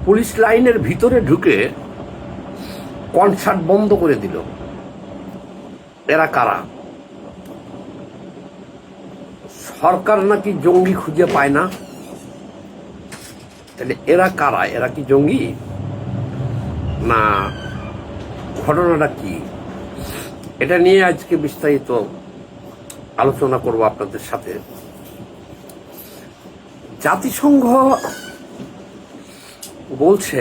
Police লাইনের ভিতরে ঢুকে কনসার্ট বন্ধ করে দিল। এরা কারা? সরকার নাকি জঙ্গি খুঁজে পায় না, তাহলে এরা কারা? এরা কি জঙ্গি না? ঘটনাটা কি? এটা নিয়ে আজকে বিস্তারিত আলোচনা করব আপনাদের সাথে। জাতিসংঘ বলছে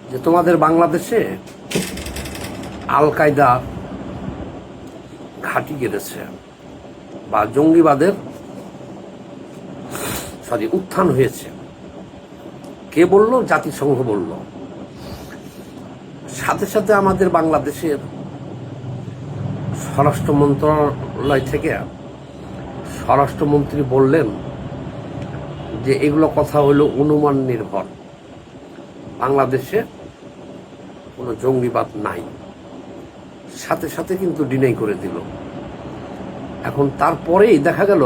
যে তোমাদের বাংলাদেশে আল কায়দা ঘাঁটি গেড়েছে বা জঙ্গিবাদের উত্থান হয়েছে। কে বলল? জাতিসংঘ বলল। সাথে সাথে আমাদের বাংলাদেশের স্বরাষ্ট্র মন্ত্রণালয় থেকে স্বরাষ্ট্রমন্ত্রী বললেন যে এগুলো কথা হলো অনুমান নির্ভর, বাংলাদেশে কোনো জঙ্গিবাদ নাই। সাথে সাথে কিন্তু ডিনাই করে দিল। এখন তারপরেই দেখা গেল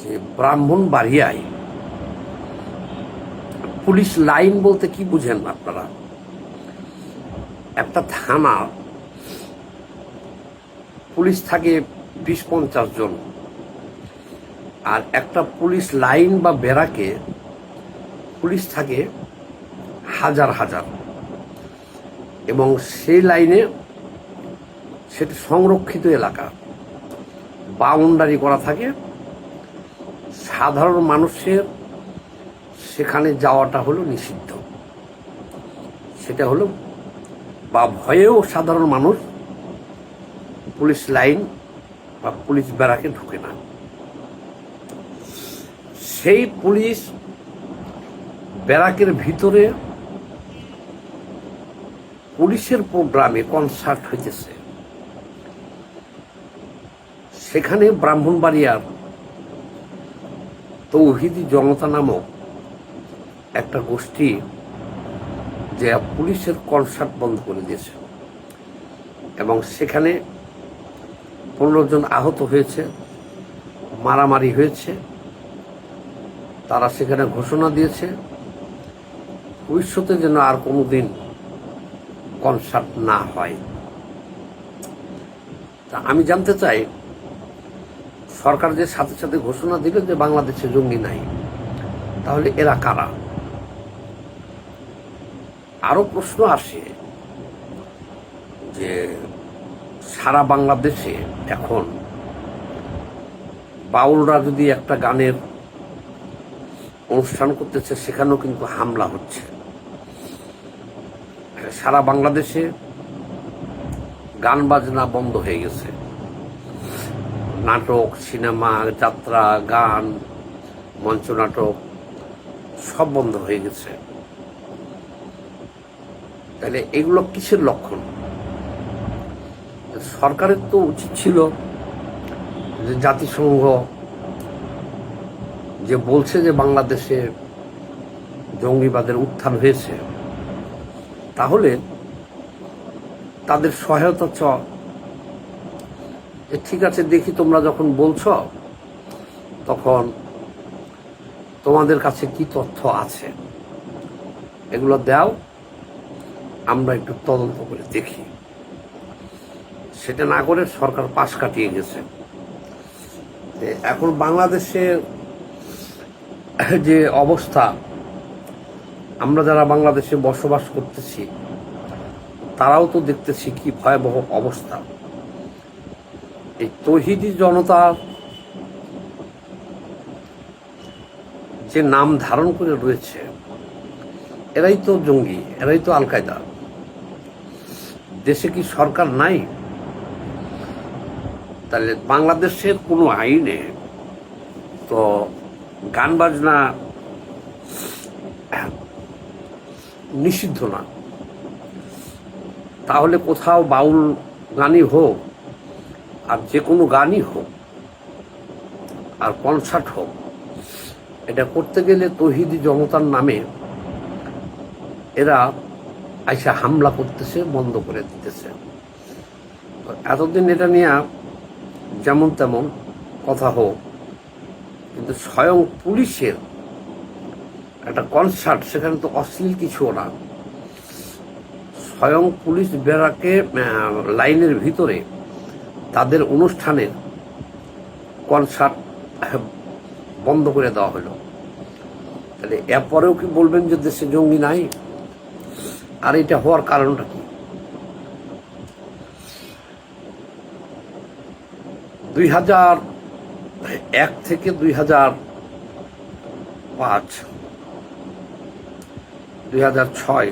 যে ব্রাহ্মণবাড়িয়ায় পুলিশ লাইন বলতে কি বুঝেন আপনারা? একটা থানা পুলিশ থাকে 20-50 জন, আর একটা পুলিশ লাইন বা ব্যারাকে পুলিশ থাকে হাজার হাজার, এবং সেই লাইনে সেটা সংরক্ষিত এলাকা, বাউন্ডারি করা থাকে। সাধারণ মানুষের সেখানে যাওয়াটা হলো নিষিদ্ধ। সেটা হলো বা ভয়েও সাধারণ মানুষ পুলিশ লাইন বা পুলিশ ব্যারাকে ঢুকে না। সেই পুলিশ ব্যারাকের ভিতরে পুলিশের প্রোগ্রামে কনসার্ট হইতেছে। সেখানে ব্রাহ্মণবাড়িয়ার তৌহিদি জনতা নামক একটা গোষ্ঠী যে পুলিশের কনসার্ট বন্ধ করে দিয়েছে, এবং সেখানে 15 জন আহত হয়েছে, মারামারি হয়েছে। তারা সেখানে ঘোষণা দিয়েছে ভবিষ্যতে যেন আর কোনোদিন কনসার্ট না হয়। তা আমি জানতে চাই, সরকার যে সাথে সাথে ঘোষণা দিল যে বাংলাদেশে জঙ্গি নাই, তাহলে এরা কারা? আরো প্রশ্ন আসে যে সারা বাংলাদেশে এখন বাউলরা যদি একটা গানের অনুষ্ঠান করতেছে, সেখানেও কিন্তু হামলা হচ্ছে। সারা বাংলাদেশে গান বাজনা বন্ধ হয়ে গেছে, নাটক, সিনেমা, যাত্রা, গান, মঞ্চনাটক সব বন্ধ হয়ে গেছে। তাহলে এগুলো কিসের লক্ষণ? সরকারের তো উচিত ছিল যে জাতিসংঘ যে বলছে যে বাংলাদেশে জঙ্গিবাদের উত্থান হয়েছে, তাহলে তাদের সহায়তা ঠিক আছে, দেখি তোমরা যখন বলছো তখন তোমাদের কাছে কি তথ্য আছে এগুলো দাও, আমরা একটু তদন্ত করে দেখি। সেটা না করে সরকার পাশ কাটিয়ে গেছে। এখন বাংলাদেশের যে অবস্থা, আমরা যারা বাংলাদেশে বসবাস করতেছি তারাও তো দেখতেছি কি ভয়াবহ অবস্থা। এই তৌহিদি জনতা যে নাম ধারণ করে রয়েছে, এরাই তো জঙ্গি, এরাই তো আল কায়দা। দেশে কি সরকার নাই? তাহলে বাংলাদেশের কোনো আইনে তো গান বাজনা নিষিদ্ধ না। তাহলে কোথাও বাউল গানই হোক আর যে কোনো গানই হোক আর কনসার্ট হোক, এটা করতে গেলে তৌহিদি জনতার নামে এরা আইসা হামলা করতেছে, বন্ধ করে দিতেছে। এতদিন এটা নিয়ে যেমন তেমন কথা হোক, কিন্তু স্বয়ং পুলিশের একটা কনসার্ট, সেখানে তো অশ্লীল কিছুও না, স্বয়ং পুলিশ বেড়াকে লাইনের ভিতরে তাদের অনুষ্ঠানের কনসার্ট বন্ধ করে দেওয়া হলো। তাহলে এরপরেও কি বলবেন যে দেশে জঙ্গি নাই? আর এটা হওয়ার কারণটা কি? 2001 থেকে 2005, 2006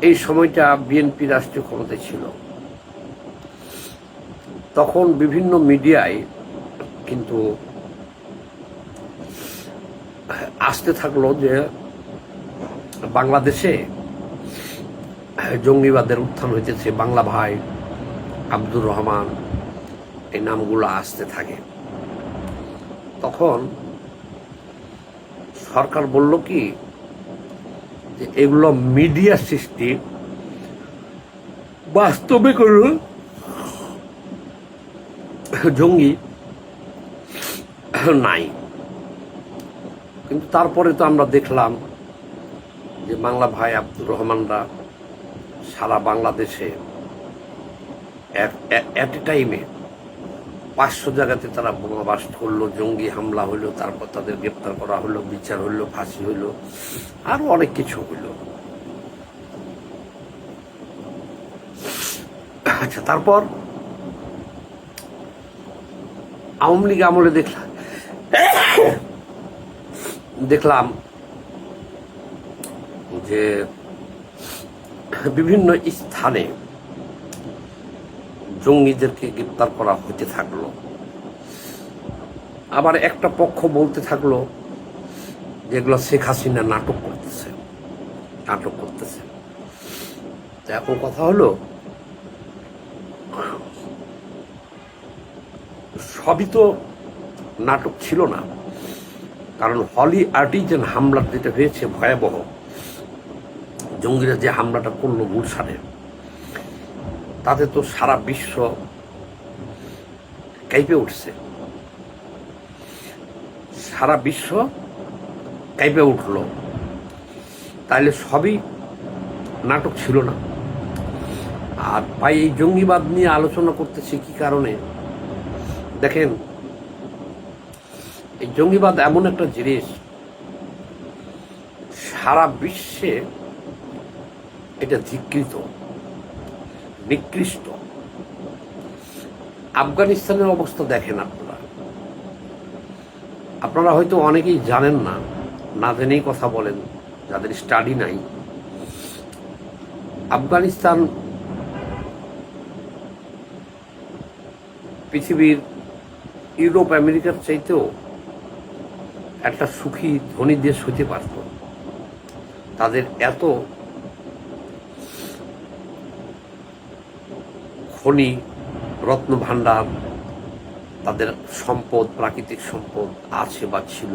এই সময়টা বিএনপি রাষ্ট্রীয় ক্ষমতায় ছিল। তখন বিভিন্ন মিডিয়ায় কিন্তু আসতে থাকলো যে বাংলাদেশে জঙ্গিবাদের উত্থান হইতেছে, বাংলা ভাই, আব্দুর রহমান, এই নামগুলো আসতে থাকে। তখন সরকার বলল কি যে এগুলো মিডিয়া সৃষ্টি, বাস্তবে কোনো জঙ্গি নাই। কিন্তু তারপরে তো আমরা দেখলাম যে বাংলা ভাই আব্দুর রহমানরা সারা বাংলাদেশে এট এ টাইমে 500 জায়গাতে তারা বোমা বাস্ট করলো, জঙ্গি হামলা হইলো, তারপর তাদের গ্রেপ্তার করা হলো, বিচার হইলো, ফাঁসি হইলো, আরো অনেক কিছু হইলো। আচ্ছা, তারপর আওয়ামী লীগ আমলে দেখলাম যে বিভিন্ন স্থানে জঙ্গিদেরকে গ্রেপ্তার করা হতে থাকলো। আবার একটা পক্ষ বলতে থাকলো যেগুলো শেখ হাসিনা নাটক করতেছে। এখন কথা হলো, সবই তো নাটক ছিল না। কারণ হলি আর্টিজান হামলা যেটা হয়েছে ভয়াবহ, জঙ্গিরা যে হামলাটা করলো গুলশানে, তাতে তো সারা বিশ্ব কাঁপে উঠছে, সারা বিশ্ব কাঁপে উঠলো। তাইলে সবই নাটক ছিল না? আর ভাই, এই জঙ্গিবাদ নিয়ে আলোচনা করতেছি কি কারণে? দেখেন, এই জঙ্গিবাদ এমন একটা জিনিস, সারা বিশ্বে এটা ধিকৃত, নিকৃষ্ট। আফগানিস্তানের অবস্থা দেখেন আপনারা হয়তো অনেকেই জানেন না, না জেনেই কথা বলেন, যাদের স্টাডি নাই। আফগানিস্তান পৃথিবীর ইউরোপ আমেরিকার চাইতেও একটা সুখী ধনী দেশ হতে পারত। তাদের এত খনি, রত্ন ভাণ্ডার, তাদের সম্পদ, প্রাকৃতিক সম্পদ আছে বা ছিল।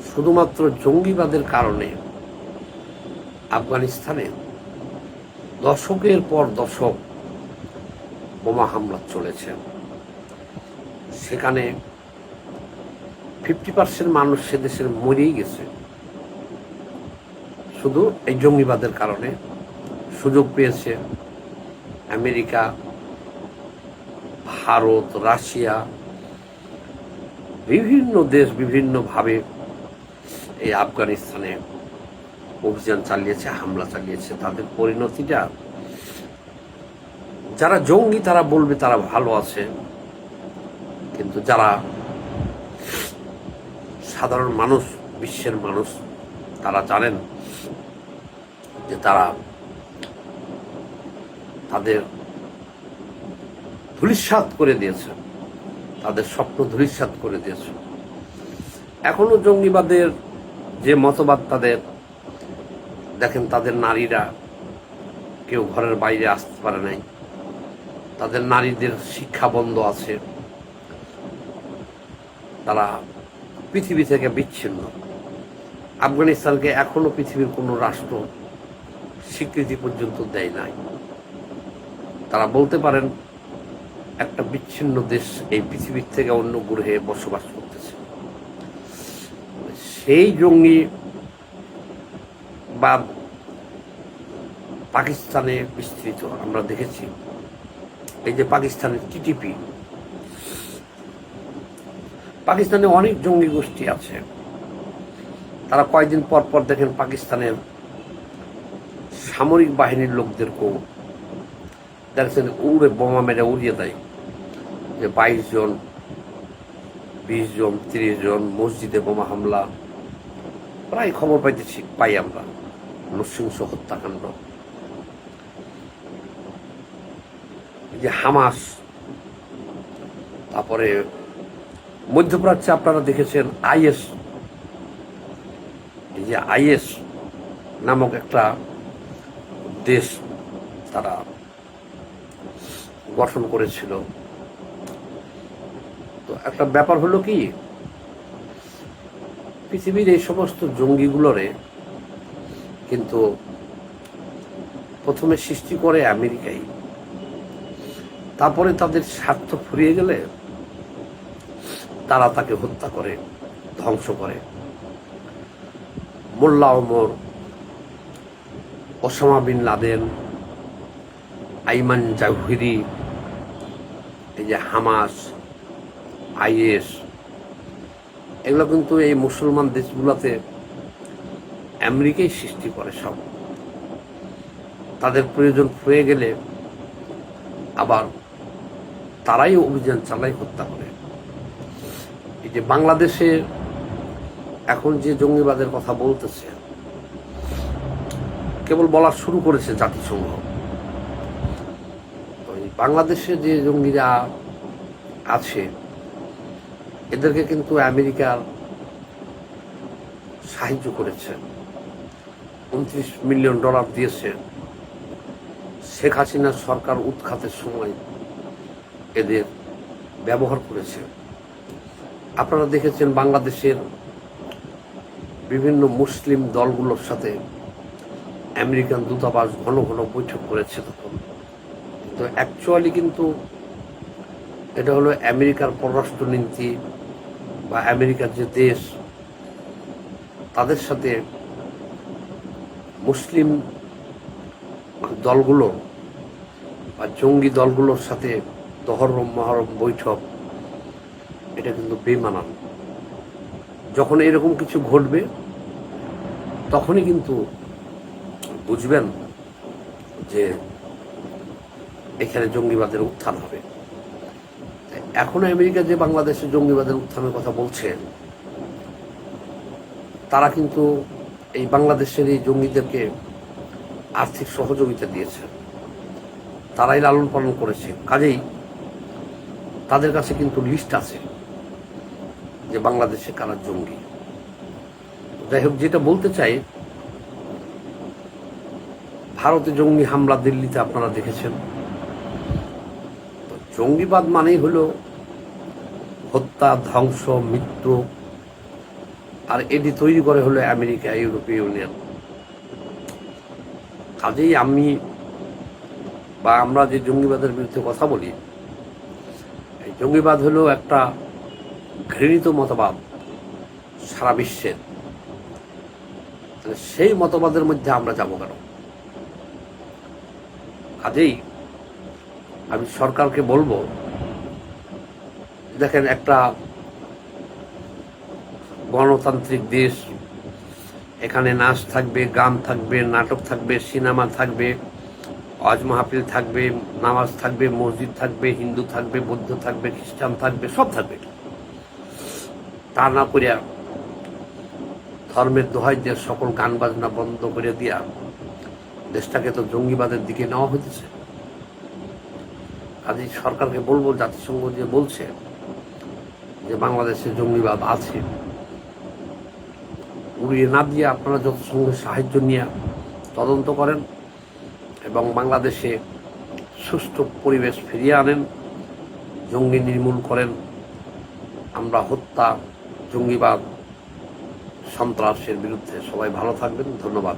শুধুমাত্র জঙ্গিবাদের কারণে আফগানিস্তানে দশকের পর দশক বোমা হামলা চলেছে। সেখানে 50% মানুষ সে দেশের মরেই গেছে, শুধু এই জঙ্গিবাদের কারণে। সুযোগ পেয়েছে আমেরিকা, ভারত, রাশিয়া, বিভিন্ন দেশ বিভিন্নভাবে এই আফগানিস্তানে অভিযান চালিয়েছে, হামলা চালিয়েছে। তাদের পরিণতিটা, যারা জঙ্গি তারা বলবে তারা ভালো আছে, কিন্তু যারা সাধারণ মানুষ, বিশ্বের মানুষ, তারা জানেন যে তারা তাদের ধূলিসাৎ করে দিয়েছে, তাদের স্বপ্ন ধূলিসাৎ করে দিয়েছে। এখনো জঙ্গিবাদের যে মতবাদ তাদের, দেখেন তাদের নারীরা কেউ ঘরের বাইরে আসতে পারে নাই, তাদের নারীদের শিক্ষা বন্ধ আছে, তারা পৃথিবী থেকে বিচ্ছিন্ন। আফগানিস্তানকে এখনো পৃথিবীর কোনো রাষ্ট্র স্বীকৃতি পর্যন্ত দেয় নাই। তারা বলতে পারেন একটা বিচ্ছিন্ন দেশ এই পৃথিবীর থেকে অন্য গ্রহে বসবাস করতেছে। সেই জঙ্গিবাদ পাকিস্তানে বিস্তৃত আমরা দেখেছি। এই যে পাকিস্তানের টিটিপি, পাকিস্তানে অনেক জঙ্গি গোষ্ঠী আছে। তারা কয়েকদিন পর পর দেখেন পাকিস্তানের সামরিক বাহিনীর লোকদেরকেও দেখছেন উড়ে বোমা মেরে উড়িয়ে দেয়, যে 22 জন, 20 জন, 30 জন মসজিদে বোমা হামলা, প্রায় খবর পাই আমরা নৃশংস হত্যাকাণ্ড। যে হামাস, তারপরে মধ্যপ্রাচ্যে আপনারা দেখেছেন আইএস, এই যে আইএস নামক একটা দেশ তারা গঠন করেছিল। তো একটা ব্যাপার হলো কি, পৃথিবীর এই সমস্ত জঙ্গিগুলোরে কিন্তু প্রথমে সৃষ্টি করে আমেরিকাই, তারপরে তাদের স্বার্থ ফুরিয়ে গেলে তারা তাকে হত্যা করে, ধ্বংস করে। Mullah Omar, Osama bin Laden, Ayman Zawahiri, এই যে হামাস, আইএস, এগুলো কিন্তু এই মুসলমান দেশগুলোতে আমেরিকাই সৃষ্টি করে সব। তাদের প্রয়োজন হয়ে গেলে আবার তারাই অভিযান চালায়, হত্যা করে। এই যে বাংলাদেশে এখন যে জঙ্গিবাদের কথা বলতেছে, কেবল বলা শুরু করেছে জাতিসংঘ। বাংলাদেশে যে জঙ্গিরা আছে এদেরকে কিন্তু আমেরিকার সাহায্য করেছে, $29 মিলিয়ন দিয়েছে। শেখ হাসিনার সরকার উৎখাতের সময় এদের ব্যবহার করেছে। আপনারা দেখেছেন বাংলাদেশের বিভিন্ন মুসলিম দলগুলোর সাথে আমেরিকান দূতাবাস ঘন ঘন বৈঠক করেছে তখন। তো অ্যাকচুয়ালি কিন্তু এটা হলো আমেরিকার পররাষ্ট্রনীতি বা আমেরিকার যে দেশ, তাদের সাথে মুসলিম দলগুলো বা জঙ্গি দলগুলোর সাথে তহরম মহরম বৈঠক, এটা কিন্তু বেমানান। যখন এরকম কিছু ঘটবে তখনই কিন্তু বুঝবেন যে এখানে জঙ্গিবাদের উত্থান হবে। এখন আমেরিকা যে বাংলাদেশে জঙ্গিবাদের উত্থানের কথা বলছে, তারা কিন্তু এই বাংলাদেশের এই জঙ্গিদেরকে আর্থিক সহযোগিতা দিয়েছে, তারাই লালন পালন করেছে। কাজেই তাদের কাছে কিন্তু লিস্ট আছে যে বাংলাদেশে কারা জঙ্গি। যাই হোক, যেটা বলতে চাই, ভারতে জঙ্গি হামলা দিল্লিতে আপনারা দেখেছেন। জঙ্গিবাদ মানেই হলো হত্যা, ধ্বংস, মৃত্যু, আর এটি তৈরি করে হলো আমেরিকা, ইউরোপীয় ইউনিয়ন। কাজেই আমরা যে জঙ্গিবাদের বিরুদ্ধে কথা বলি, এই জঙ্গিবাদ হলো একটা ঘৃণিত মতবাদ সারা বিশ্বের। সেই মতবাদের মধ্যে আমরা যাবো কেন? কাজেই আমি সরকারকে বলবো, দেখেন একটা গণতান্ত্রিক দেশ, এখানে নাচ থাকবে, গান থাকবে, নাটক থাকবে, সিনেমা থাকবে, ওয়াজ মাহফিল থাকবে, নামাজ থাকবে, মসজিদ থাকবে, হিন্দু থাকবে, বৌদ্ধ থাকবে, খ্রিস্টান থাকবে, সব থাকবে। তা না করিয়া ধর্মের দোহাই দিয়ে সকল গান বাজনা বন্ধ করে দিয়া দেশটাকে তো জঙ্গিবাদের দিকে নেওয়া হইতেছে। কাজেই সরকারকে বলবো, জাতিসংঘ যে বলছে যে বাংলাদেশে জঙ্গিবাদ আছে, উড়িয়ে না দিয়ে আপনারা জাতিসংঘ সাহায্য নিয়ে তদন্ত করেন এবং বাংলাদেশে সুষ্ঠু পরিবেশ ফিরিয়ে আনেন, জঙ্গি নির্মূল করেন। আমরা হত্যা, জঙ্গিবাদ, সন্ত্রাসের বিরুদ্ধে সবাই ভালো থাকবেন। ধন্যবাদ।